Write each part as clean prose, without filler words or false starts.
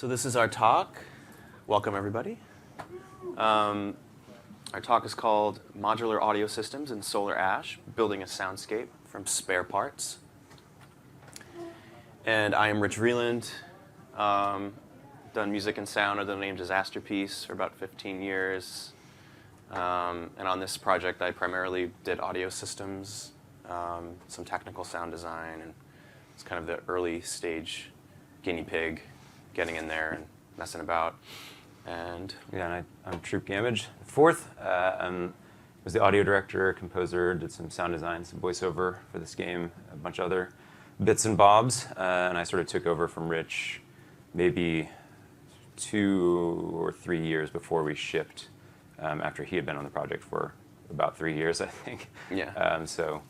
So this is our talk. Welcome, everybody. Our talk is called Modular Audio Systems in Solar Ash, Building a Soundscape from Spare Parts. And I am Rich Vreeland. Done music and sound under the name Disasterpiece for about 15 years. And on this project, I primarily did audio systems, some technical sound design, and it's kind of the early stage guinea pig, getting in there and messing about. And I'm Troop Gamage, fourth. Was the audio director, composer, did some sound design, some voiceover for this game, a bunch of other bits and bobs, and I sort of took over from Rich maybe 2 or 3 years before we shipped, after he had been on the project for about 3 years, I think. Yeah. So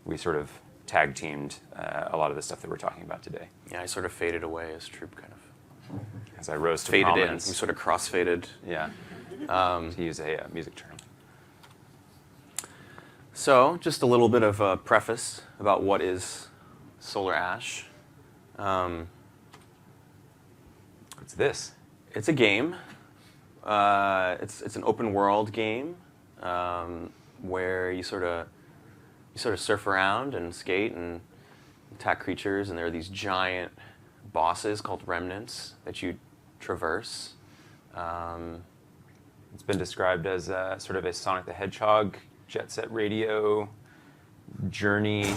we sort of tag teamed a lot of the stuff that we're talking about today. Yeah, I sort of faded away as Troop kind of as I rose to faded prominence. in. We sort of cross-faded. Yeah, to use a music term. So, just a little bit of a preface about what is Solar Ash. What's this? It's a game. It's an open world game where you sort of surf around and skate and attack creatures, and there are these giant bosses called remnants that you traverse. It's been described as sort of a Sonic the Hedgehog, Jet Set Radio, Journey,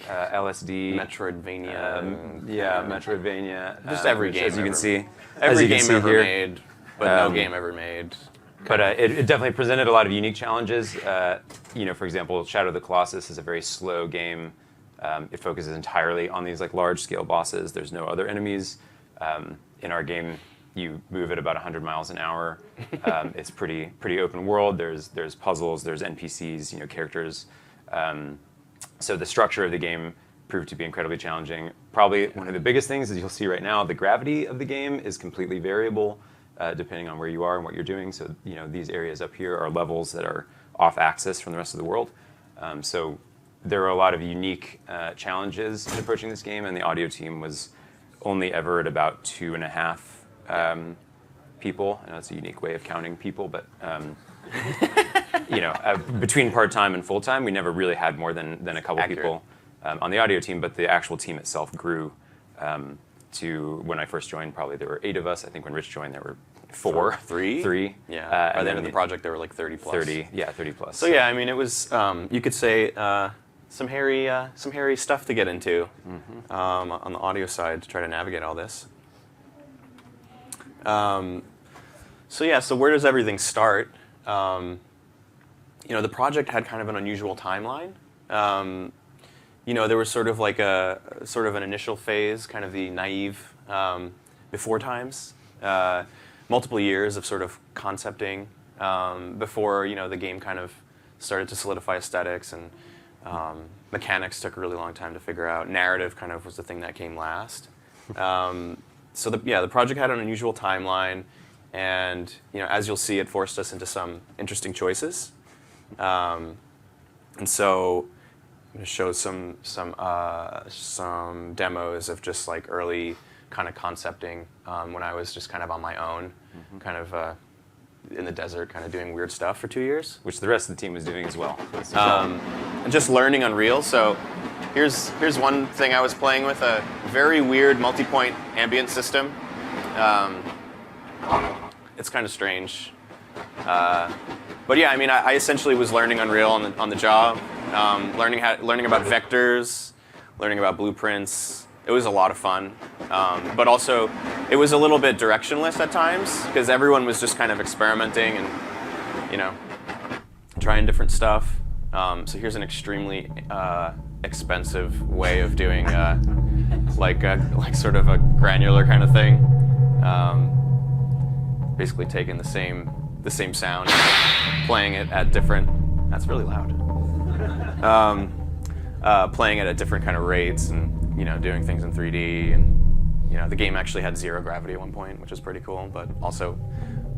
LSD. Metroidvania. Metroidvania. Just every game as you can see. Every game see ever here. made, but no game ever made. But it definitely presented a lot of unique challenges. For example, Shadow of the Colossus is a very slow game. It focuses entirely on these large-scale bosses. There's no other enemies. In our game, you move at about 100 miles an hour. It's pretty open world. There's puzzles. There's NPCs. Characters. So the structure of the game proved to be incredibly challenging. Probably one of the biggest things, as you'll see right now, the gravity of the game is completely variable depending on where you are and what you're doing. So these areas up here are levels that are off axis from the rest of the world. So there are a lot of unique challenges in approaching this game, and the audio team was only ever at about 2.5 people. I know it's a unique way of counting people, but between part-time and full-time, we never really had more than a couple people on the audio team, but the actual team itself grew to, when I first joined, probably there were 8 of us. I think when Rich joined, there were 4. Three? Yeah. By the end of the project, there were 30 plus. 30 plus. So yeah, I mean, it was, you could say, some hairy stuff to get into on the audio side to try to navigate all this. So where does everything start? The project had kind of an unusual timeline. There was sort of an initial phase, kind of the naive before times, multiple years of sort of concepting before the game kind of started to solidify aesthetics, and mechanics took a really long time to figure out. Narrative kind of was the thing that came last. So the project had an unusual timeline, and as you'll see, it forced us into some interesting choices. And so I'm going to show some demos of just early kind of concepting when I was just kind of on my own, kind of in the desert, kind of doing weird stuff for 2 years. Which the rest of the team was doing as well. And just learning Unreal. So here's one thing I was playing with, a very weird multi-point ambient system. It's kind of strange. But yeah, I mean, I essentially was learning Unreal on the job, learning about vectors, learning about blueprints. It was a lot of fun, but also it was a little bit directionless at times because everyone was just kind of experimenting and trying different stuff. So here's an extremely expensive way of doing sort of a granular kind of thing. Basically taking the same sound, playing it at different. That's really loud. Playing it at different kind of rates, and doing things in 3D, and the game actually had 0 gravity at one point, which was pretty cool, but also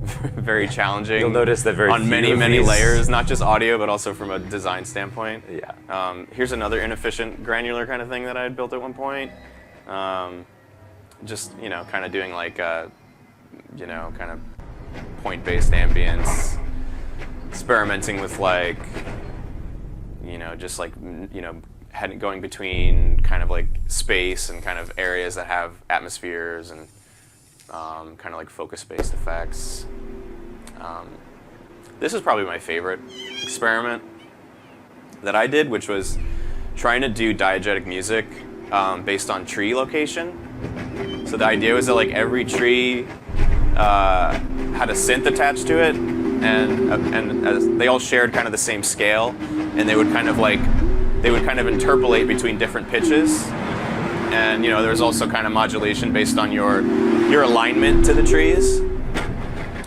very challenging. You'll notice that on many layers, not just audio, but also from a design standpoint. Yeah. Here's another inefficient granular kind of thing that I had built at one point. Just kind of doing you know, kind of point-based ambience, experimenting with like, you know, just like, you know, going between kind of like space and kind of areas that have atmospheres and kind of like focus-based effects. This is probably my favorite experiment that I did, which was trying to do diegetic music based on tree location. So the idea was that like every tree had a synth attached to it, and as they all shared kind of the same scale, and they would kind of interpolate between different pitches. And you know, there's also kind of modulation based on your alignment to the trees.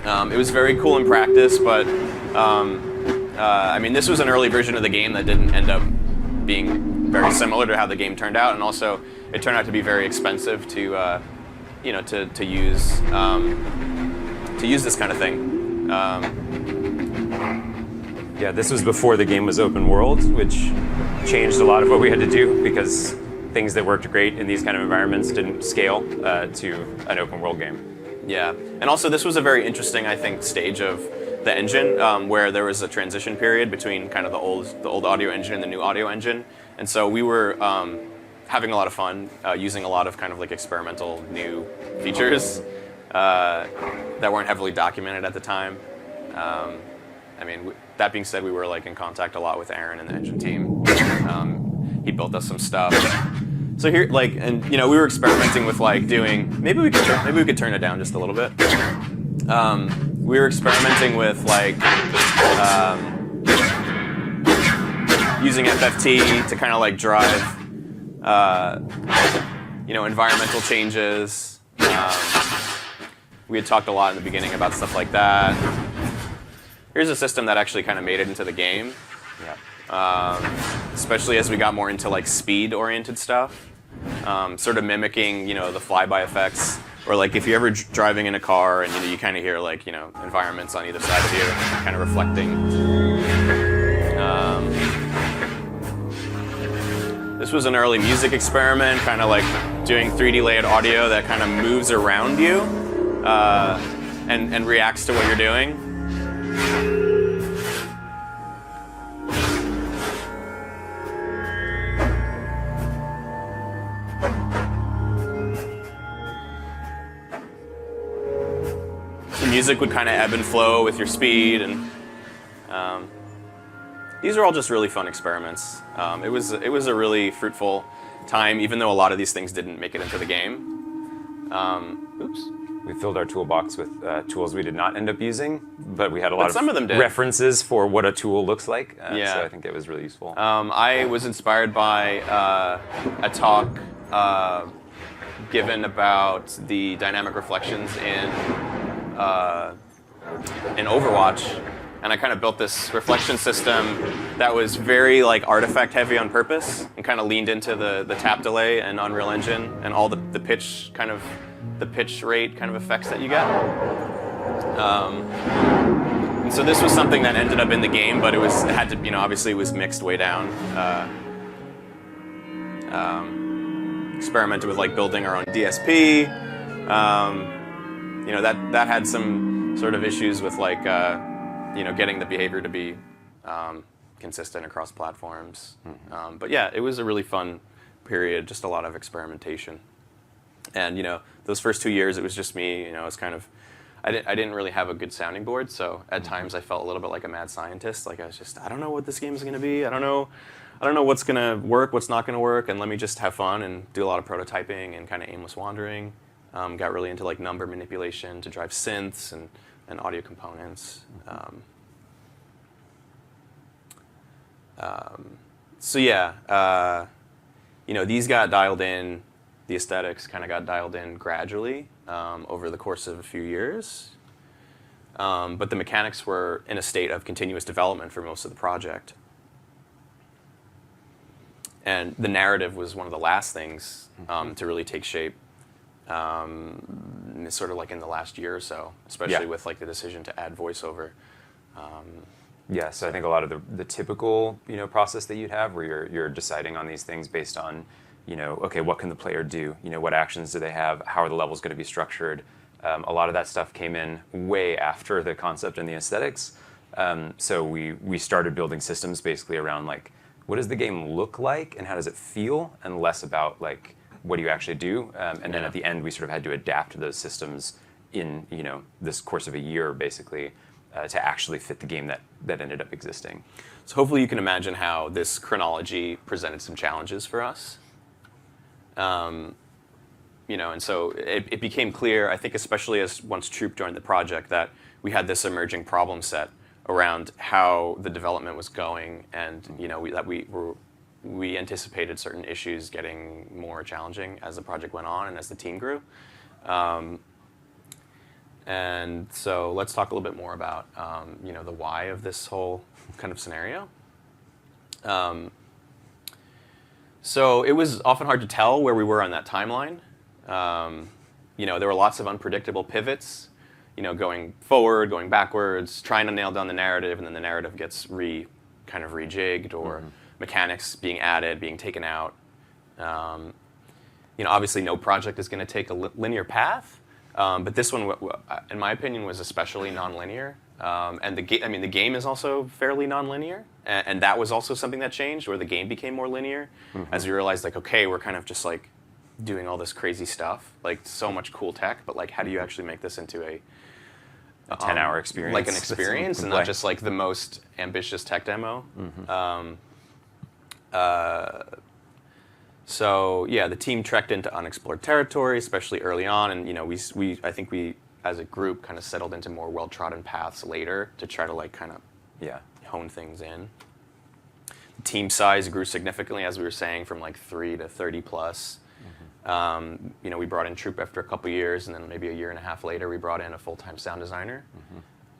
It was very cool in practice, but I mean, this was an early version of the game that didn't end up being very similar to how the game turned out, and also it turned out to be very expensive to, you know, to use this kind of thing. Yeah, this was before the game was open world, which changed a lot of what we had to do because things that worked great in these kind of environments didn't scale to an open world game. Yeah, and also this was a very interesting, I think, stage of the engine where there was a transition period between kind of the old audio engine and the new audio engine, and so we were having a lot of fun using a lot of kind of like experimental new features that weren't heavily documented at the time. I mean, that being said, we were like in contact a lot with Aaron and the engine team. He built us some stuff. So here, like, and you know, we were experimenting with like doing. Maybe we could turn it down just a little bit. We were experimenting with like using FFT to kind of like drive, you know, environmental changes. We had talked a lot in the beginning about stuff like that. Here's a system that actually kind of made it into the game. Especially as we got more into like speed-oriented stuff, sort of mimicking, you know, the flyby effects, or like if you're ever driving in a car and you know you kind of hear like, you know, environments on either side of you kind of reflecting. This was an early music experiment, kind of like doing 3D layered audio that kind of moves around you and reacts to what you're doing. Music would kind of ebb and flow with your speed, and these are all just really fun experiments. It was a really fruitful time, even though a lot of these things didn't make it into the game. Oops. We filled our toolbox with tools we did not end up using, but we had a lot some of them did. References for what a tool looks like. Yeah. So I think it was really useful. I was inspired by a talk given about the dynamic reflections in Overwatch, and I kind of built this reflection system that was very like artifact heavy on purpose, and kind of leaned into the tap delay and Unreal Engine and all the pitch rate kind of effects that you get. And so this was something that ended up in the game, but it had to, you know, obviously it was mixed way down. Experimented with like building our own DSP. You know, that had some sort of issues with like, you know, getting the behavior to be consistent across platforms. But yeah, it was a really fun period, just a lot of experimentation. And, you know, those first 2 years, it was just me, you know, it's kind of, I didn't really have a good sounding board, so at times I felt a little bit like a mad scientist. Like I was just, I don't know what this game is going to be. I don't know what's going to work, what's not going to work, and let me just have fun and do a lot of prototyping and kind of aimless wandering. Got really into like number manipulation to drive synths and audio components. So yeah, you know, these got dialed in. The aesthetics kind of got dialed in gradually over the course of a few years. But the mechanics were in a state of continuous development for most of the project. And the narrative was one of the last things to really take shape. Sort of like in the last year or so, especially with like the decision to add voiceover. Yeah, so I think a lot of the typical, you know, process that you'd have where you're deciding on these things based on, you know, okay, what can the player do? You know, what actions do they have? How are the levels going to be structured? A lot of that stuff came in way after the concept and the aesthetics. So we started building systems basically around like, what does the game look like and how does it feel, and less about like, what do you actually do? And then at the end, we sort of had to adapt those systems in this course of a year, basically, to actually fit the game that ended up existing. So hopefully you can imagine how this chronology presented some challenges for us. And so it became clear, I think especially as once Troop joined the project, that we had this emerging problem set around how the development was going, and we anticipated certain issues getting more challenging as the project went on and as the team grew. And so let's talk a little bit more about the why of this whole kind of scenario. So it was often hard to tell where we were on that timeline. There were lots of unpredictable pivots, going forward, going backwards, trying to nail down the narrative, and then the narrative gets kind of rejigged, or mechanics being added, being taken out. Obviously no project is going to take a linear path, but this one, in my opinion, was especially nonlinear. And the game is also fairly nonlinear, and that was also something that changed, where the game became more linear, as we realized, like, okay, we're kind of just like doing all this crazy stuff, like so much cool tech, but like, how do you actually make this into a 10-hour experience, like an experience, and not just like the most ambitious tech demo? So yeah, the team trekked into unexplored territory, especially early on, and I think we as a group kind of settled into more well-trodden paths later to try to like kind of hone things in. The team size grew significantly, as we were saying, from like 3 to 30 plus. We brought in Troop after a couple years, and then maybe a year and a half later, we brought in a full-time sound designer.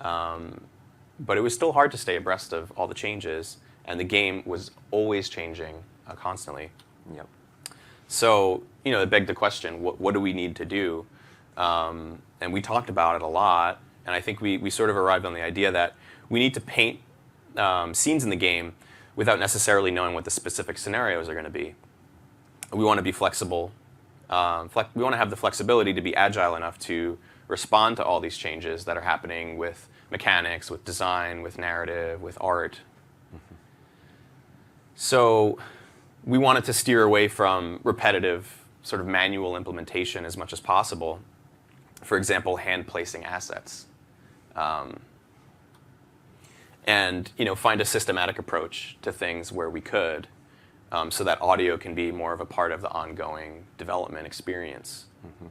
But it was still hard to stay abreast of all the changes, and the game was always changing constantly. Yep. So, it begged the question, what do we need to do? And we talked about it a lot, and I think we sort of arrived on the idea that we need to paint scenes in the game without necessarily knowing what the specific scenarios are going to be. We want to be flexible. We want to have the flexibility to be agile enough to respond to all these changes that are happening with mechanics, with design, with narrative, with art. So we wanted to steer away from repetitive sort of manual implementation as much as possible. For example, hand placing assets. And find a systematic approach to things where we could, so that audio can be more of a part of the ongoing development experience.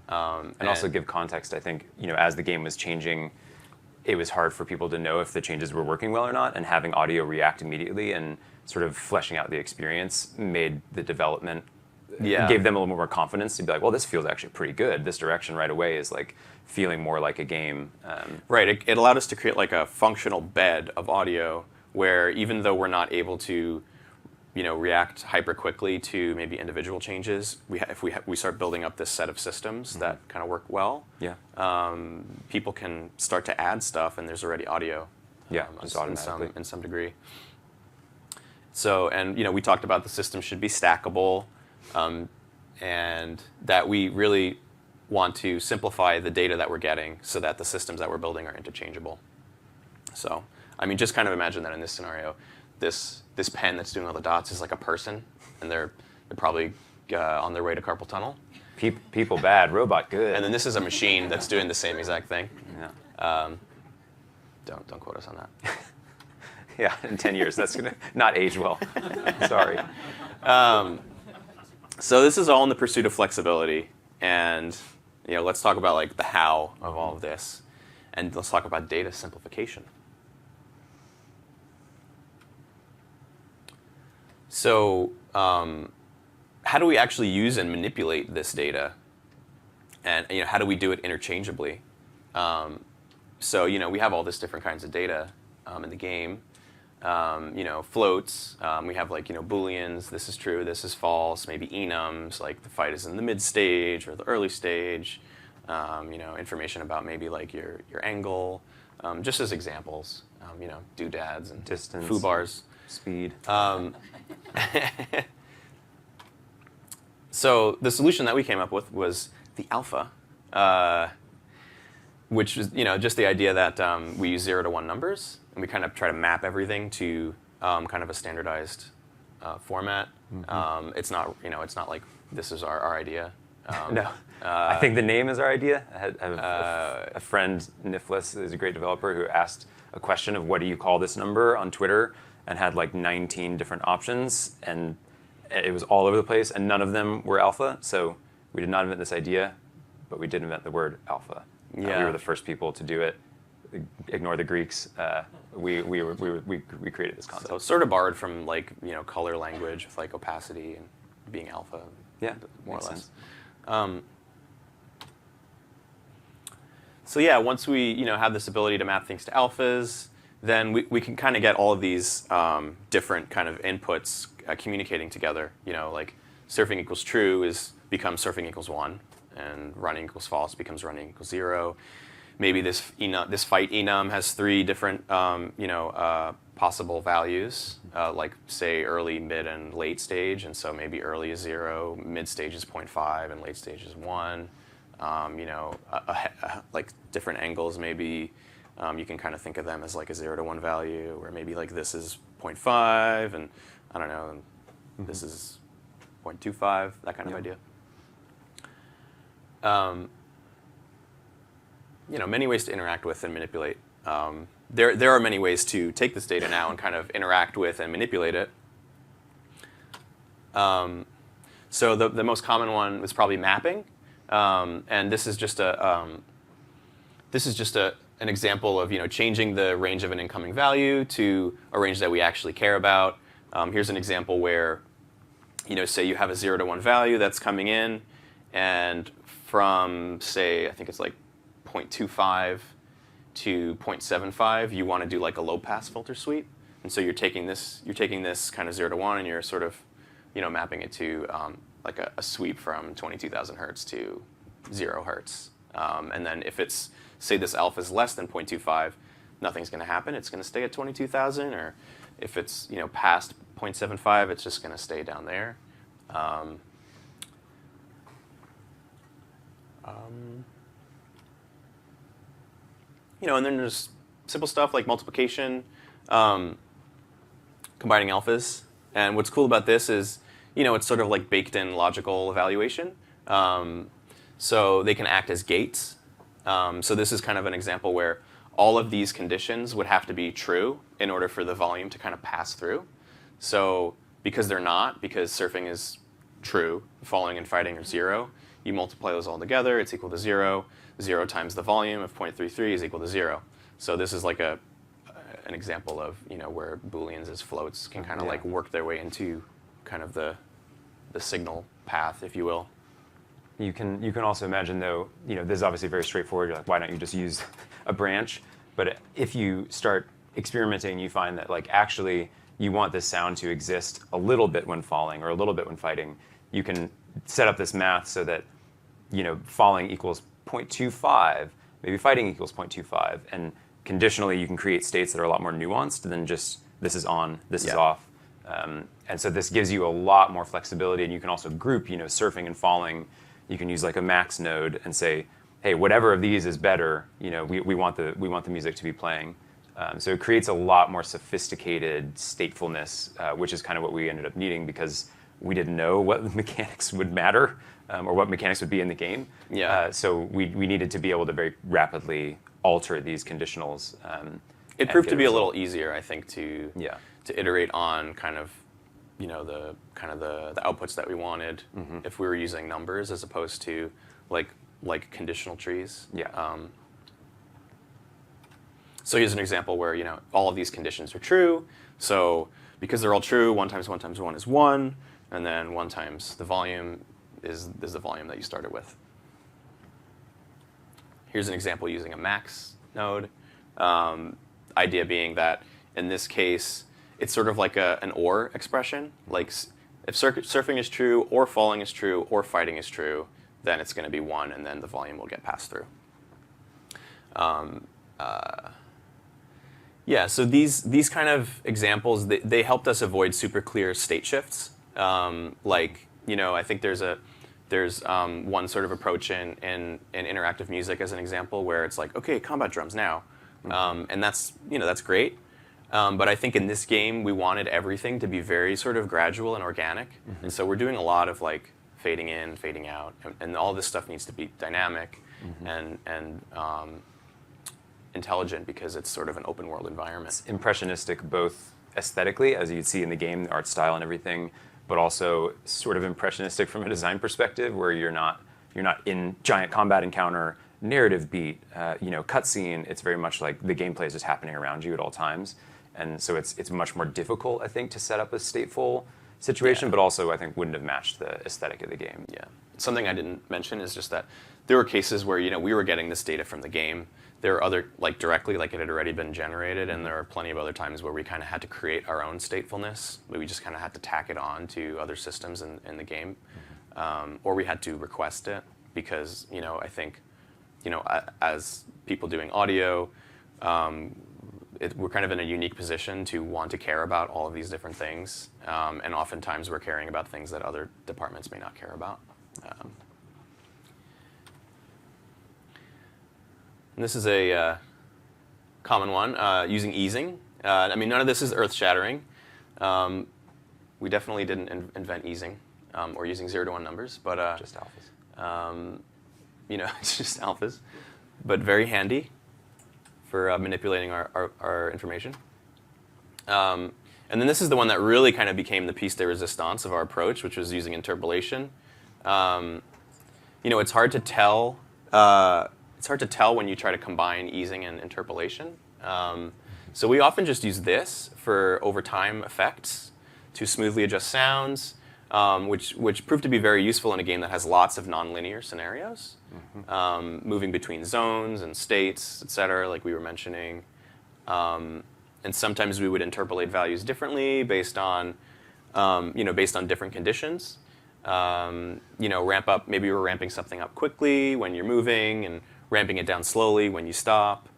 And also give context. I think as the game was changing, it was hard for people to know if the changes were working well or not, and having audio react immediately and sort of fleshing out the experience made the development, gave them a little more confidence to be like, well, this feels actually pretty good. This direction right away is like feeling more like a game. Right. It allowed us to create like a functional bed of audio where, even though we're not able to react hyper quickly to maybe individual changes, if we start building up this set of systems that kind of work well, people can start to add stuff, and there's already audio just automatically in some degree. So, and we talked about the system should be stackable, and that we really want to simplify the data that we're getting so that the systems that we're building are interchangeable. So, just kind of imagine that in this scenario, this pen that's doing all the dots is like a person, and they're probably on their way to carpal tunnel. People bad, robot good. And then this is a machine that's doing the same exact thing. Yeah. Don't quote us on that. Yeah, in 10 years, that's going to not age well. Sorry. So this is all in the pursuit of flexibility, and let's talk about like the how of all of this, and let's talk about data simplification. So how do we actually use and manipulate this data, and how do we do it interchangeably? So we have all this different kinds of data in the game. Floats. We have like booleans. This is true. This is false. Maybe enums, like the fight is in the mid stage or the early stage. Information about maybe like your angle, just as examples. Doodads and distance, foo bars, speed. So the solution that we came up with was the alpha. which is just the idea that we use 0 to 1 numbers, and we kind of try to map everything to kind of a standardized format. It's not it's not like this is our idea. No, I think the name is our idea. I have a friend, Niflis, is a great developer who asked a question of what do you call this number on Twitter, and had like 19 different options, and it was all over the place, and none of them were alpha. So we did not invent this idea, but we did invent the word alpha. We were the first people to do it. Ignore the Greeks. We created this concept. So sort of borrowed from like color language with like opacity and being alpha. Yeah, more or less. sense. So yeah, once we have this ability to map things to alphas, then we can kind of get all of these different kind of inputs communicating together. Like surfing equals true becomes surfing equals 1, and running equals false becomes running equals 0. Maybe this fight enum has 3 different possible values, like say early, mid, and late stage. And so maybe early is 0, mid stage is 0.5, and late stage is 1. Like different angles, maybe you can kind of think of them as like a 0 to 1 value, where maybe like this is 0.5, and I don't know, and this is 0.25, that kind of idea. Many ways to interact with and manipulate. There are many ways to take this data now and kind of interact with and manipulate it. So the most common one was probably mapping, and this is just an example of changing the range of an incoming value to a range that we actually care about. Here's an example where say you have a 0 to 1 value that's coming in, and from say I think it's like 0.25 to 0.75, you want to do like a low pass filter sweep, and so you're taking this kind of 0 to 1, and you're sort of mapping it to like a sweep from 22,000 hertz to 0 hertz, and then if it's say this alpha is less than 0.25, nothing's going to happen. It's going to stay at 22,000, or if it's past 0.75, it's just going to stay down there. And then there's simple stuff like multiplication, combining alphas. And what's cool about this is, it's sort of like baked-in logical evaluation. So they can act as gates. So this is kind of an example where all of these conditions would have to be true in order for the volume to kind of pass through. So because they're not, because surfing is true, falling and fighting are 0, you multiply those all together, it's equal to 0. 0 times the volume of 0.33 is equal to 0. So this is like an example of where Booleans as floats can kind of like work their way into kind of the signal path, if you will. You can also imagine, though, this is obviously very straightforward. You're like, why don't you just use a branch? But if you start experimenting, you find that like actually you want this sound to exist a little bit when falling or a little bit when fighting. You can set up this math so that falling equals 0.25, maybe fighting equals 0.25, and conditionally you can create states that are a lot more nuanced than just this is on, this is off. And so this gives you a lot more flexibility, and you can also group, surfing and falling. You can use like a max node and say, hey, whatever of these is better, we want the music to be playing. So it creates a lot more sophisticated statefulness, which is kind of what we ended up needing because we didn't know what mechanics would matter or what mechanics would be in the game. So we needed to be able to very rapidly alter these conditionals. It proved to be a little easier, I think, to iterate on kind of the outputs that we wanted if we were using numbers as opposed to like conditional trees. So here's an example where all of these conditions are true. So because they're all true, 1 times 1 times 1 is 1, and then 1 times the volume is the volume that you started with. Here's an example using a max node. Idea being that in this case, it's sort of like an or expression. Like if surfing is true, or falling is true, or fighting is true, then it's going to be 1, and then the volume will get passed through. So these kind of examples, they helped us avoid super clear state shifts. I think there's There's one sort of approach in interactive music, as an example, where it's like, okay, combat drums now, and that's great. But I think in this game we wanted everything to be very sort of gradual and organic, and so we're doing a lot of like fading in, fading out, and all this stuff needs to be dynamic and intelligent because it's sort of an open world environment. It's impressionistic both aesthetically, as you'd see in the game, the art style and everything, but also sort of impressionistic from a design perspective, where you're not in giant combat encounter, narrative beat, cutscene. It's very much like the gameplay is just happening around you at all times, and so it's much more difficult, I think, to set up a stateful situation, but also I think wouldn't have matched the aesthetic of the game. Yeah. Something I didn't mention is just that there were cases where we were getting this data from the game. There were other, like directly, like it had already been generated, and there were plenty of other times where we kind of had to create our own statefulness. We just kind of had to tack it on to other systems in the game, or we had to request it because I think as people doing audio, we're kind of in a unique position to want to care about all of these different things, and oftentimes we're caring about things that other departments may not care about. And this is a common one, using easing. I mean, none of this is earth-shattering. We definitely didn't invent easing or using 0 to 1 numbers, but Just alphas. it's just alphas, but very handy for manipulating our information. And then this is the one that really kind of became the piece de resistance of our approach, which was using interpolation. It's hard to tell. It's hard to tell when you try to combine easing and interpolation. So we often just use this for overtime effects to smoothly adjust sounds, which proved to be very useful in a game that has lots of nonlinear scenarios, moving between zones and states, et cetera, like we were mentioning. And sometimes we would interpolate values differently based on different conditions. Ramp up. Maybe we're ramping something up quickly when you're moving, and ramping it down slowly when you stop.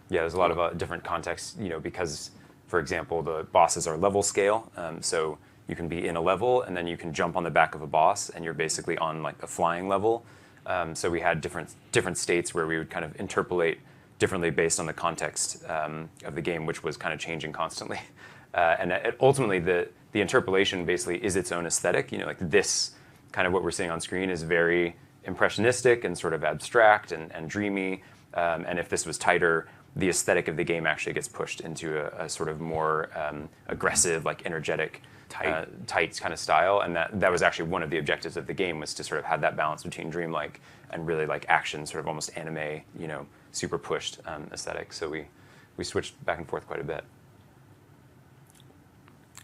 There's a lot of different contexts, because, for example, the bosses are level scale. So you can be in a level, and then you can jump on the back of a boss, and you're basically on like a flying level. So we had different states where we would kind of interpolate differently based on the context of the game, which was kind of changing constantly. Ultimately, the interpolation basically is its own aesthetic. Like this kind of what we're seeing on screen is very impressionistic and sort of abstract and dreamy. And if this was tighter, the aesthetic of the game actually gets pushed into a sort of more aggressive, like energetic, tight kind of style. And that was actually one of the objectives of the game, was to sort of have that balance between dreamlike and really like action, sort of almost anime, super pushed aesthetic. So we switched back and forth quite a bit.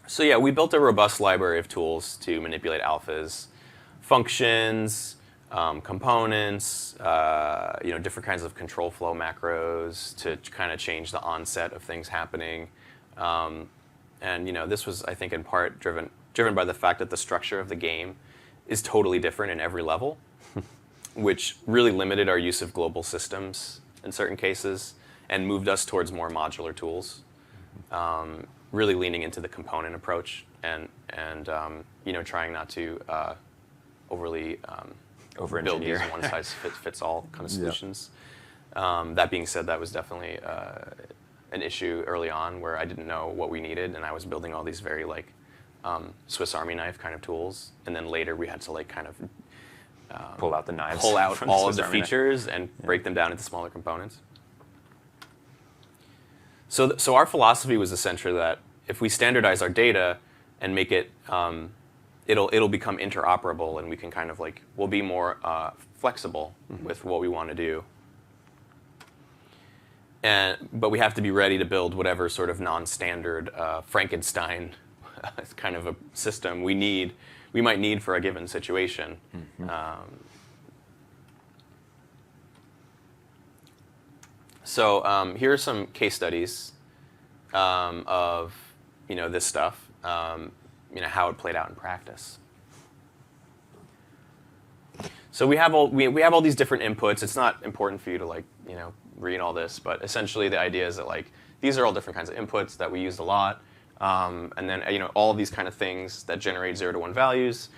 So yeah, we built a robust library of tools to manipulate alphas, functions, components, different kinds of control flow macros to kind of change the onset of things happening. This was, I think, in part driven by the fact that the structure of the game is totally different in every level, which really limited our use of global systems in certain cases and moved us towards more modular tools. Really leaning into the component approach and trying not to overly build these one-size-fits-all kind of solutions. Yep. That being said, that was definitely an issue early on where I didn't know what we needed, and I was building all these very Swiss Army knife kind of tools, and then later we had to kind of pull out the knives, pull out all of the features and break them down into smaller components. So our philosophy was essentially that if we standardize our data and make it, it'll become interoperable, and we can kind of we'll be more flexible with what we want to do. But we have to be ready to build whatever sort of non-standard Frankenstein kind of a system we might need for a given situation. So here are some case studies of this stuff, how it played out in practice. So we have all these different inputs. It's not important for you to read all this, but essentially the idea is that these are all different kinds of inputs that we used a lot, and then all of these kind of things that generate 0 to 1 values.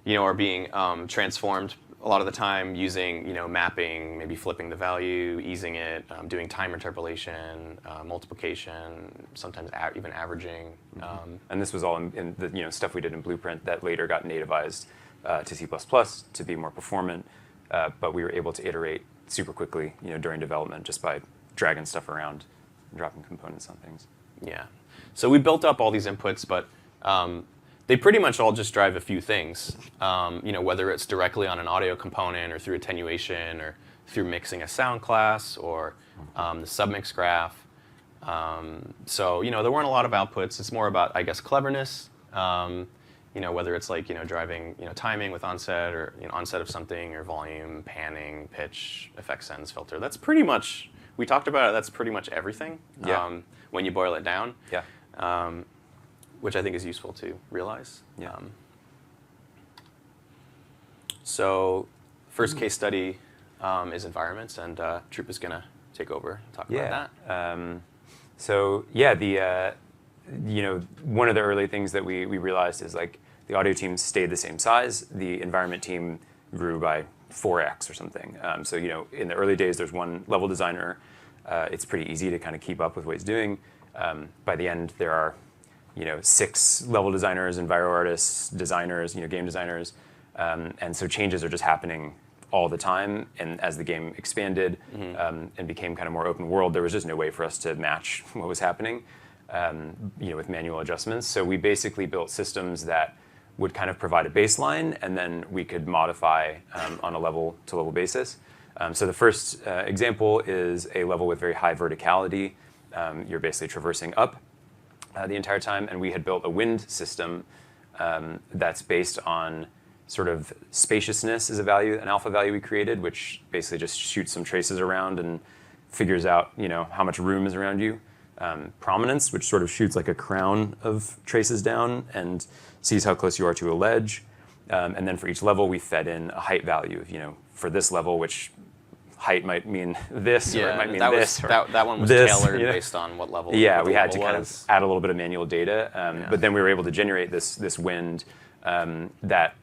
are being transformed a lot of the time using, mapping, maybe flipping the value, easing it, doing time interpolation, multiplication, sometimes even averaging. And this was all in the stuff we did in Blueprint that later got nativized to C++ to be more performant. But we were able to iterate super quickly, during development just by dragging stuff around and dropping components on things. Yeah. So we built up all these inputs, but they pretty much all just drive a few things. Whether it's directly on an audio component or through attenuation or through mixing a sound class or the submix graph. So there weren't a lot of outputs. It's more about, I guess, cleverness. Whether it's like driving timing with onset or onset of something or volume, panning, pitch, effect sends, filter. That's pretty much, we talked about it. That's pretty much everything. Yeah. When you boil it down. Yeah. Which I think is useful to realize. Yeah. So first case study is environments, and Troop is going to take over and talk about that. So yeah, one of the early things that we realized is like the audio team stayed the same size. The environment team grew by 4x or something. So in the early days, there's one level designer. It's pretty easy to kind of keep up with what he's doing. By the end, there are 6 level designers, enviro artists, designers, game designers. And so changes are just happening all the time. And as the game expanded and became kind of more open world, there was just no way for us to match what was happening, with manual adjustments. So we basically built systems that would kind of provide a baseline, and then we could modify on a level-to-level basis. So the first example is a level with very high verticality. You're basically traversing up the entire time, and we had built a wind system that's based on sort of spaciousness is an alpha value we created, which basically just shoots some traces around and figures out how much room is around you. Prominence, which sort of shoots like a crown of traces down and sees how close you are to a ledge. And then for each level, we fed in a height value of, for this level, which height might mean this, or it might mean this. That one was this, tailored based on what level. Yeah, what we had to level kind was. of add a little bit of manual data, but then we were able to generate this wind that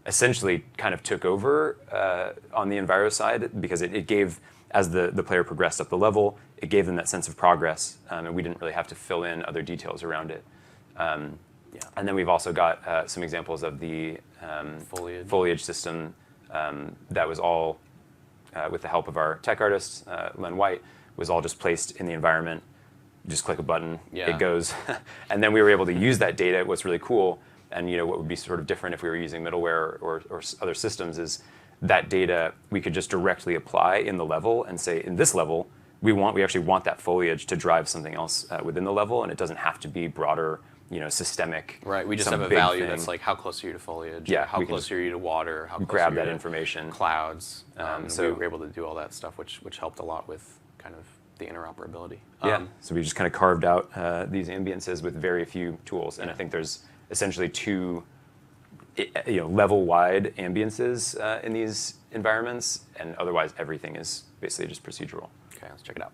essentially kind of took over on the Enviro side, because it gave, as the player progressed up the level, it gave them that sense of progress, and we didn't really have to fill in other details around it. And then we've also got some examples of the foliage system that was all, with the help of our tech artist, Len White, was all just placed in the environment. Just click a button, it goes. And then we were able to use that data. What's really cool, and what would be sort of different if we were using middleware or other systems, is that data we could just directly apply in the level and say, in this level, we actually want that foliage to drive something else within the level, and it doesn't have to be broader, systemic. Right, we just some have a big value thing. that's like, how close are you to foliage? Yeah, how we can close are you to water? How close grab are you that to information. Clouds. So we were able to do all that stuff, which helped a lot with kind of the interoperability. So we just kind of carved out these ambiances with very few tools, and I think there's essentially 2 level-wide ambiances in these environments, and otherwise everything is basically just procedural. Okay, let's check it out.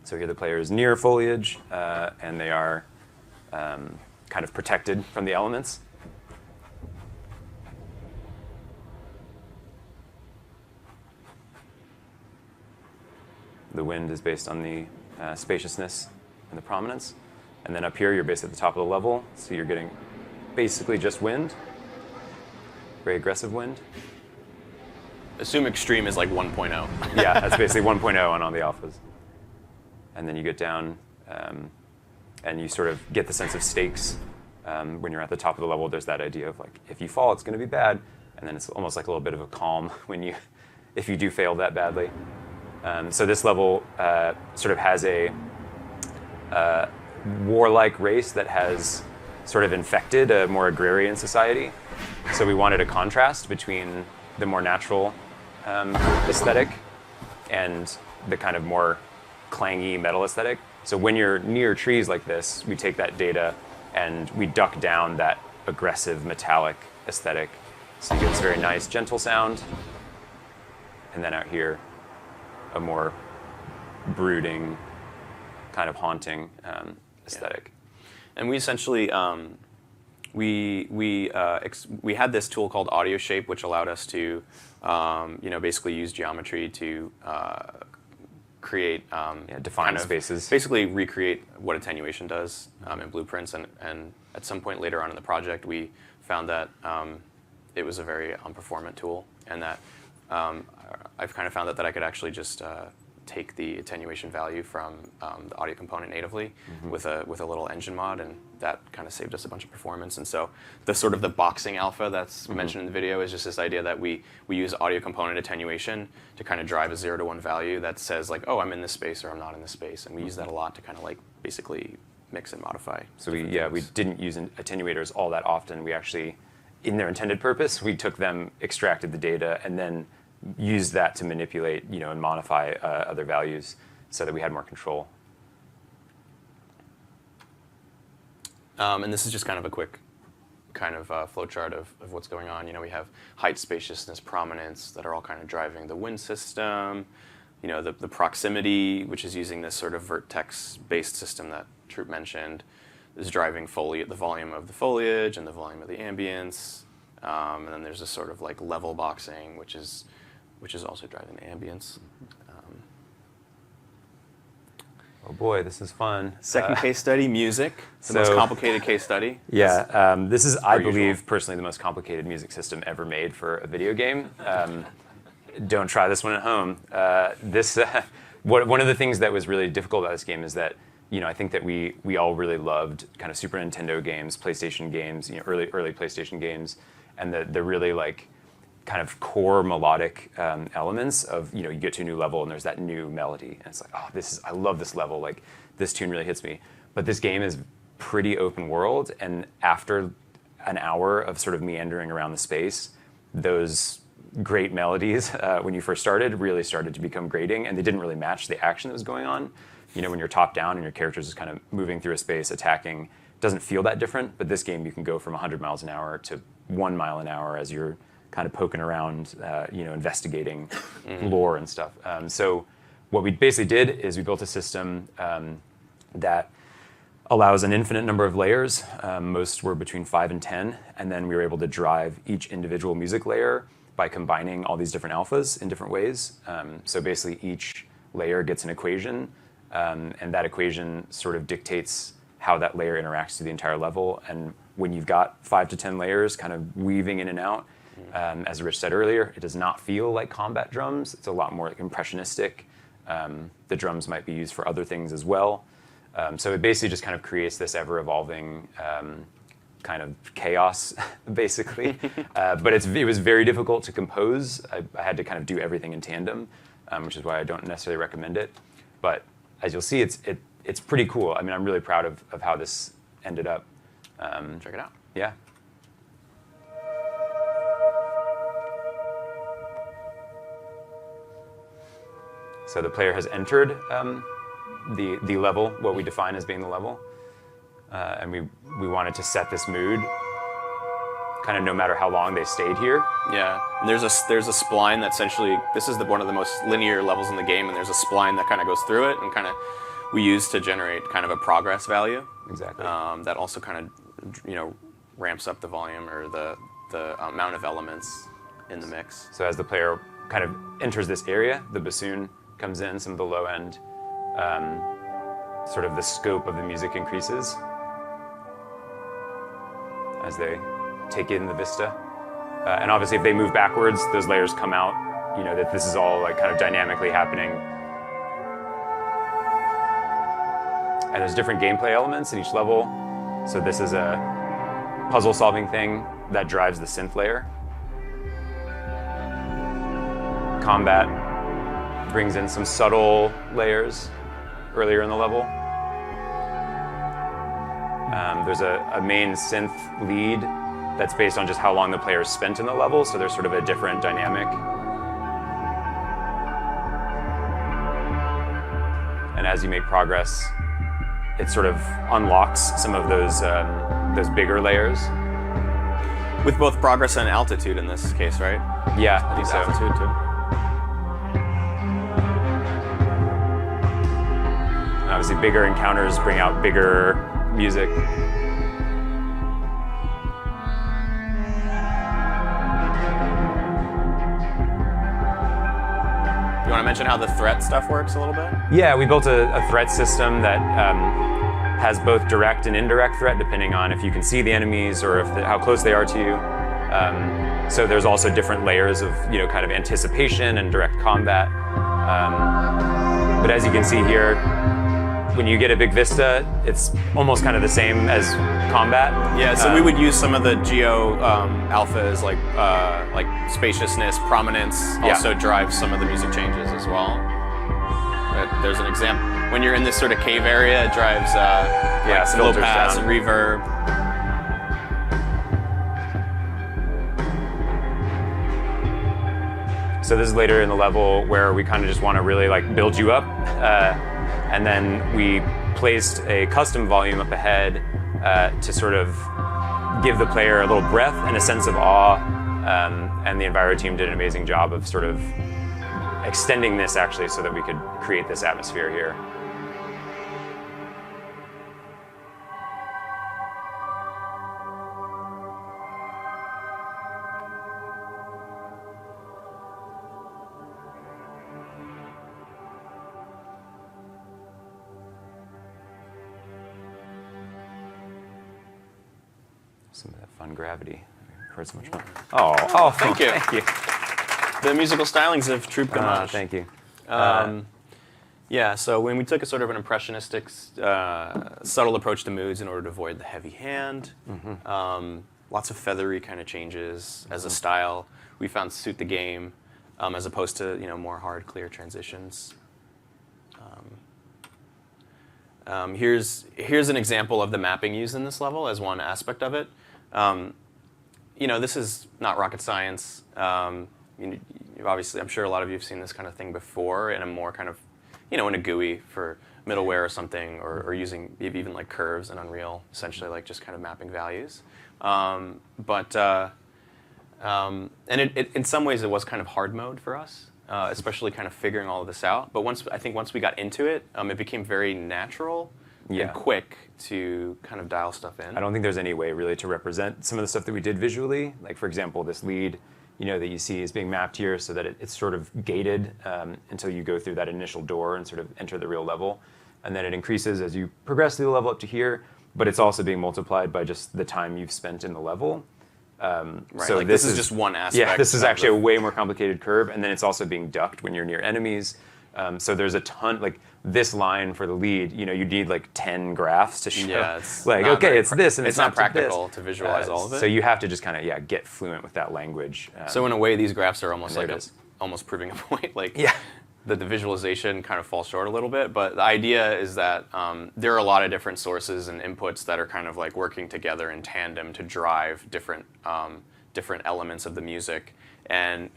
So here the player is near foliage, and they are kind of protected from the elements. The wind is based on the spaciousness and the prominence. And then up here, you're basically at the top of the level, so you're getting basically just wind, very aggressive wind. Assume extreme is like 1.0. Yeah, that's basically 1.0 on all the alphas. And then you get down, and you sort of get the sense of stakes. When you're at the top of the level, there's that idea of like, if you fall, it's going to be bad. And then it's almost like a little bit of a calm if you do fail that badly. So this level sort of has a warlike race that has sort of infected a more agrarian society. So we wanted a contrast between the more natural aesthetic and the kind of more clangy metal aesthetic. So when you're near trees like this, we take that data and we duck down that aggressive metallic aesthetic. So you get this very nice gentle sound. And then out here, a more brooding, kind of haunting aesthetic. And we essentially we had this tool called Audio Shape, which allowed us to basically use geometry to create define spaces. Basically recreate what attenuation does in blueprints. And at some point later on in the project, we found that it was a very unperformant tool, and that I've kind of found that I could actually just take the attenuation value from the audio component natively with a little engine mod, and that kind of saved us a bunch of performance. And so the sort of the boxing alpha that's mentioned in the video is just this idea that we use audio component attenuation to kind of drive a 0 to 1 value that says like, oh, I'm in this space or I'm not in this space, and we use that a lot to kind of like basically mix and modify. So we didn't use attenuators all that often. We actually, in their intended purpose, we took them, extracted the data, and then used that to manipulate, and modify other values so that we had more control. And this is just kind of a quick kind of flowchart of what's going on. We have height, spaciousness, prominence that are all kind of driving the wind system. The proximity, which is using this sort of vertex-based system that Troop mentioned, is driving the volume of the foliage and the volume of the ambience. And then there's this sort of like level boxing, which is also driving the ambience. Oh boy, this is fun. Second case study, music. The most complicated case study. Yeah, this is, I believe, personally the most complicated music system ever made for a video game. Don't try this one at home. One of the things that was really difficult about this game is that, I think that we all really loved kind of Super Nintendo games, PlayStation games, early PlayStation games, and the really like kind of core melodic elements of, you get to a new level and there's that new melody. And it's like, oh, I love this level. Like, this tune really hits me. But this game is pretty open world. And after an hour of sort of meandering around the space, those great melodies, when you first started, really started to become grating. And they didn't really match the action that was going on. When you're top down and your character's just kind of moving through a space, attacking, it doesn't feel that different. But this game, you can go from 100 miles an hour to 1 mile an hour as you're kind of poking around, investigating lore and stuff. So what we basically did is we built a system that allows an infinite number of layers. Most were between 5 and 10. And then we were able to drive each individual music layer by combining all these different alphas in different ways. So basically each layer gets an equation, and that equation sort of dictates how that layer interacts to the entire level. And when you've got 5 to 10 layers kind of weaving in and out, as Rich said earlier, it does not feel like combat drums. It's a lot more like impressionistic. The drums might be used for other things as well. So it basically just kind of creates this ever-evolving kind of chaos, basically. But it was very difficult to compose. I had to kind of do everything in tandem, which is why I don't necessarily recommend it. But as you'll see, it's pretty cool. I mean, I'm really proud of how this ended up. Check it out. Yeah. So the player has entered the level, what we define as being the level, and we wanted to set this mood, kind of no matter how long they stayed here. Yeah, and there's a spline that essentially, this is one of the most linear levels in the game, and there's a spline that kind of goes through it, and kind of we use to generate kind of a progress value. Exactly. That also kind of ramps up the volume or the amount of elements in the mix. So as the player kind of enters this area, the bassoon comes in, some of the low end, sort of the scope of the music increases as they take in the vista. And obviously if they move backwards, those layers come out, that this is all like kind of dynamically happening. And there's different gameplay elements in each level. So this is a puzzle solving thing that drives the synth layer. Combat brings in some subtle layers earlier in the level. There's a main synth lead that's based on just how long the player spent in the level, so there's sort of a different dynamic. And as you make progress, it sort of unlocks some of those bigger layers. With both progress and altitude in this case, right? Yeah, I think so. altitude too. Obviously, bigger encounters bring out bigger music. You want to mention how the threat stuff works a little bit? Yeah, we built a threat system that has both direct and indirect threat, depending on if you can see the enemies or how close they are to you. So there's also different layers of kind of anticipation and direct combat. But as you can see here, when you get a big vista, it's almost kind of the same as combat. Yeah, so we would use some of the geo alphas like spaciousness, prominence, also drives some of the music changes as well. But there's an example. When you're in this sort of cave area, it drives some low pass and reverb. So this is later in the level where we kind of just want to really like build you up. And then we placed a custom volume up ahead to sort of give the player a little breath and a sense of awe. And the Enviro team did an amazing job of sort of extending this actually so that we could create this atmosphere here. Some of that fun gravity. I heard so much fun. Oh, thank you. Thank you. The musical stylings of Troop Gamage. Thank you. Yeah, so when we took a sort of an impressionistic, subtle approach to moods in order to avoid the heavy hand, lots of feathery kind of changes as a style we found suit the game, as opposed to more hard, clear transitions. Here's an example of the mapping used in this level as one aspect of it. This is not rocket science. Obviously, I'm sure a lot of you have seen this kind of thing before in a more kind of, in a GUI for middleware or something, or using maybe even like curves in Unreal, essentially like just kind of mapping values. And in some ways it was kind of hard mode for us. Especially kind of figuring all of this out. But once we got into it, it became very natural and quick to kind of dial stuff in. I don't think there's any way really to represent some of the stuff that we did visually. Like for example, this lead, that you see is being mapped here so that it's sort of gated until you go through that initial door and sort of enter the real level. And then it increases as you progress through the level up to here, but it's also being multiplied by just the time you've spent in the level. Right, so like this is just one aspect. Yeah, this is actually a way more complicated curve, and then it's also being ducked when you're near enemies. So there's a ton, like this line for the lead, you need like 10 graphs to show. Yeah, it's like, okay, it's this, and it's not practical to visualize all of it. So you have to just kind of, get fluent with that language. So in a way, these graphs are almost like almost proving a point. Like, the visualization kind of falls short a little bit, but the idea is that there are a lot of different sources and inputs that are kind of like working together in tandem to drive different elements of the music. And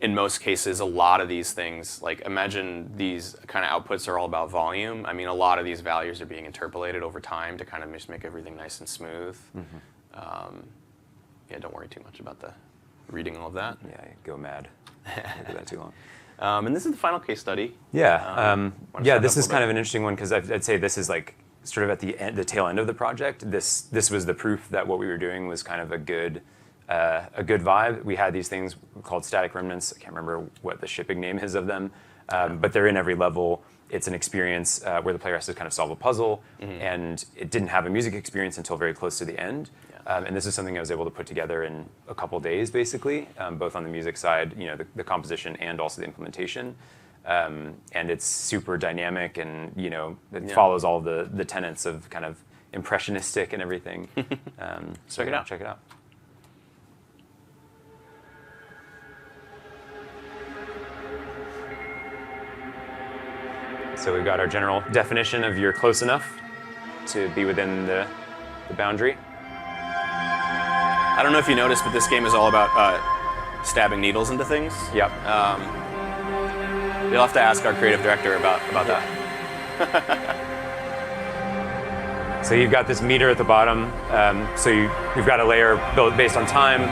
in most cases, a lot of these things, like imagine these kind of outputs are all about volume. I mean, a lot of these values are being interpolated over time to kind of just make everything nice and smooth. Don't worry too much about the reading all of that. Yeah, go mad. Don't do that too long. And this is the final case study. This is kind of an interesting one because I'd say this is like sort of at the tail end of the project. This was the proof that what we were doing was kind of a good vibe. We had these things called static remnants. I can't remember what the shipping name is of them, but they're in every level. It's an experience where the player has to kind of solve a puzzle, and it didn't have a music experience until very close to the end. And this is something I was able to put together in a couple days, basically, both on the music side, the composition and also the implementation. And it's super dynamic, and it follows all the tenets of kind of impressionistic and everything. Check it out. Check it out. So we've got our general definition of you're close enough to be within the boundary. I don't know if you noticed, but this game is all about stabbing needles into things. Yep. You'll have to ask our creative director about that. So you've got this meter at the bottom. So you've got a layer built based on time.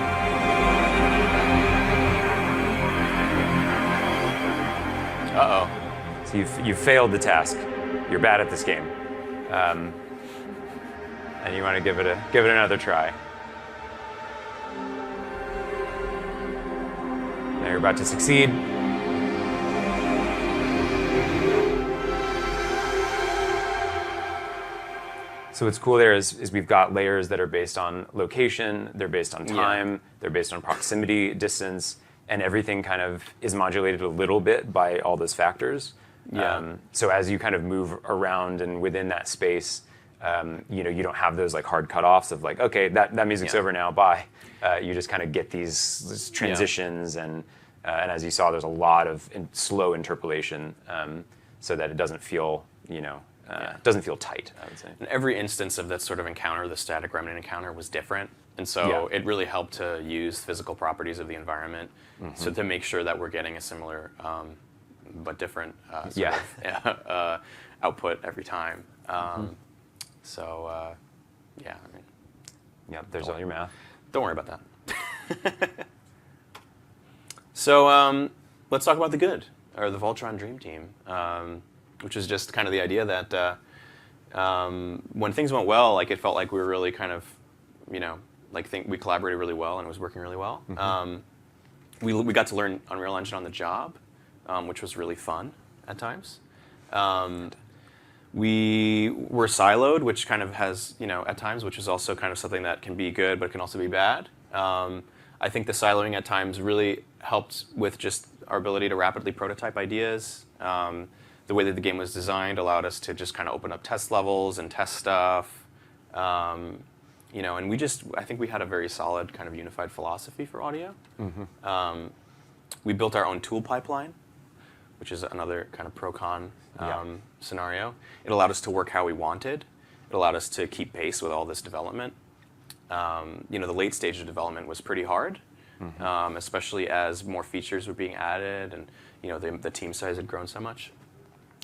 Uh-oh. So you've failed the task. you're bad at this game, and you want to give it another try. Now you're about to succeed. So what's cool there is we've got layers that are based on location, they're based on time, they're based on proximity, distance, and everything kind of is modulated a little bit by all those factors. So as you kind of move around and within that space, you don't have those like hard cutoffs of like, okay, that music's over now, bye. You just kind of get these transitions, and as you saw, there's a lot of slow interpolation, so that it doesn't feel, doesn't feel tight, I would say. And every instance of that sort of encounter, the static remnant encounter, was different. And so it really helped to use physical properties of the environment so to make sure that we're getting a similar but different sort of output every time. So, I mean... Yeah, there's all your math. Don't worry about that. So let's talk about the good, or the Voltron Dream Team, which is just kind of the idea that when things went well, like it felt like we were really kind of, we collaborated really well and it was working really well. We got to learn Unreal Engine on the job, which was really fun at times. We were siloed, which kind of has, at times, which is also kind of something that can be good, but can also be bad. I think the siloing at times really helped with just our ability to rapidly prototype ideas. The way that the game was designed allowed us to just kind of open up test levels and test stuff. And I think we had a very solid kind of unified philosophy for audio. We built our own tool pipeline, which is another kind of pro-con scenario. It allowed us to work how we wanted. It allowed us to keep pace with all this development. The late stage of development was pretty hard, especially as more features were being added and the team size had grown so much.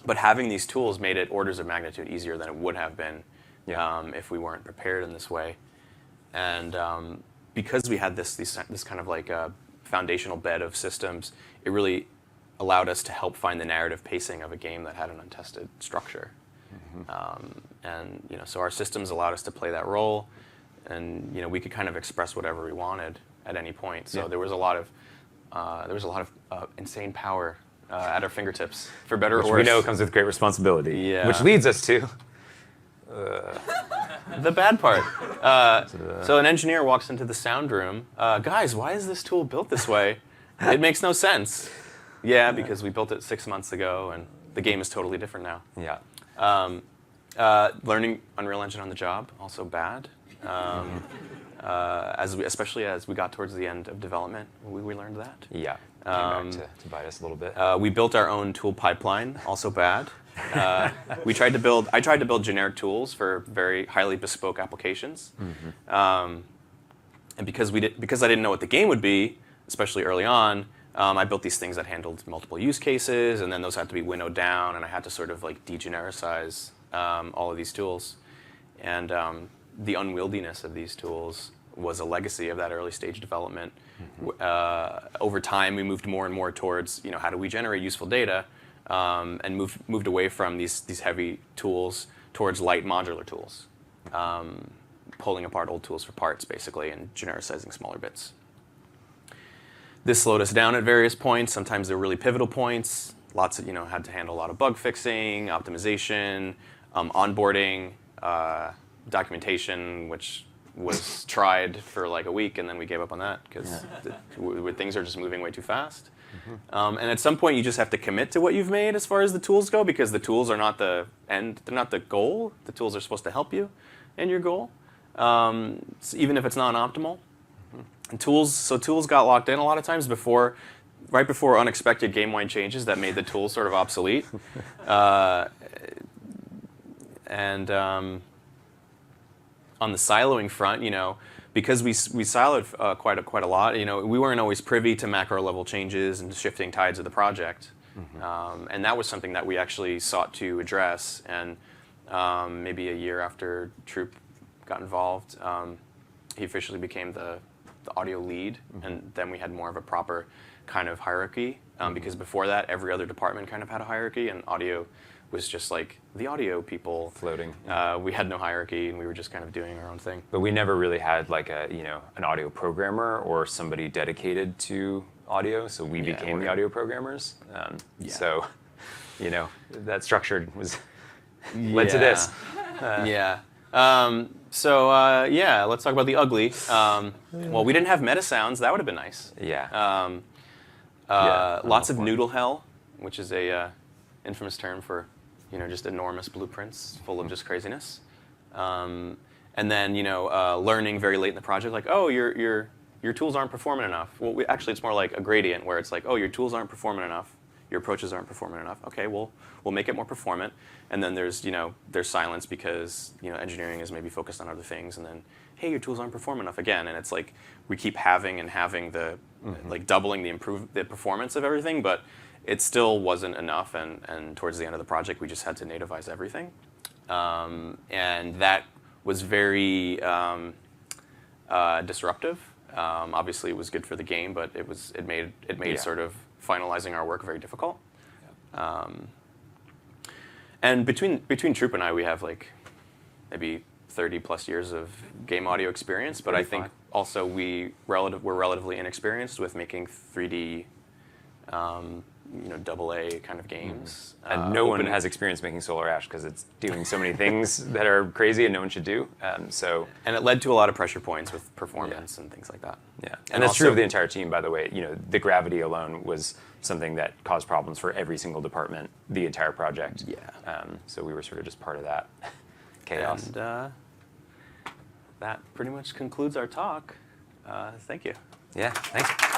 But having these tools made it orders of magnitude easier than it would have been if we weren't prepared in this way. And because we had this kind of like a foundational bed of systems, it really allowed us to help find the narrative pacing of a game that had an untested structure. So our systems allowed us to play that role, and we could kind of express whatever we wanted at any point. So there was a lot of insane power at our fingertips, for better or worse. Which we know comes with great responsibility. Yeah. Which leads us to the bad part. So an engineer walks into the sound room. Guys, why is this tool built this way? It makes no sense. Yeah, because we built it 6 months ago, and the game is totally different now. Yeah. Learning Unreal Engine on the job, also bad. Especially as we got towards the end of development, we learned that. Yeah. Came back to bite us a little bit. We built our own tool pipeline, also bad. I tried to build generic tools for very highly bespoke applications. And because I didn't know what the game would be, especially early on, I built these things that handled multiple use cases, and then those had to be winnowed down, and I had to sort of like degenericize all of these tools. And the unwieldiness of these tools was a legacy of that early stage development. Over time, we moved more and more towards, how do we generate useful data, and moved away from these heavy tools towards light modular tools, pulling apart old tools for parts, basically, and genericizing smaller bits. This slowed us down at various points. Sometimes there were really pivotal points. Lots of, had to handle a lot of bug fixing, optimization, onboarding, documentation, which was tried for like a week, and then we gave up on that because things are just moving way too fast. And at some point, you just have to commit to what you've made as far as the tools go, because the tools are not the end; they're not the goal. The tools are supposed to help you in your goal, so even if it's not optimal. And tools got locked in a lot of times right before unexpected game-wide changes that made the tools sort of obsolete. On the siloing front, because we siloed quite a lot, we weren't always privy to macro level changes and shifting tides of the project. And that was something that we actually sought to address. And maybe a year after Troop got involved, he officially became the audio lead, and then we had more of a proper kind of hierarchy, because before that, every other department kind of had a hierarchy, and audio was just like the audio people. Floating. We had no hierarchy, and we were just kind of doing our own thing. But we never really had like an audio programmer or somebody dedicated to audio, so we became the audio programmers. So, that structure was led to this. Yeah. Let's talk about the ugly. Well, we didn't have meta sounds. That would have been nice. Yeah. Lots of noodle hell, which is a infamous term for, just enormous blueprints full of just craziness. And then, learning very late in the project, like, oh, your tools aren't performant enough. Well, actually, it's more like a gradient where it's like, oh, your tools aren't performant enough. Your approaches aren't performant enough. Okay, we'll make it more performant. And then there's silence because engineering is maybe focused on other things. And then, hey, your tools aren't performant enough again. And it's like we keep having the like doubling the performance of everything, but it still wasn't enough. And towards the end of the project, we just had to nativize everything, and that was very disruptive. Obviously, it was good for the game, but it made sort of finalizing our work very difficult. And between Troop and I, we have like maybe 30 plus years of game audio experience, but I think also we're relatively inexperienced with making 3D, AA kind of games. And no one has experience making Solar Ash because it's doing so many things that are crazy and no one should do. And it led to a lot of pressure points with performance and things like that. Yeah, and that's true of the entire team, by the way. The gravity alone was something that caused problems for every single department, the entire project. Yeah. So we were sort of just part of that chaos. And that pretty much concludes our talk. Thank you. Yeah, thanks.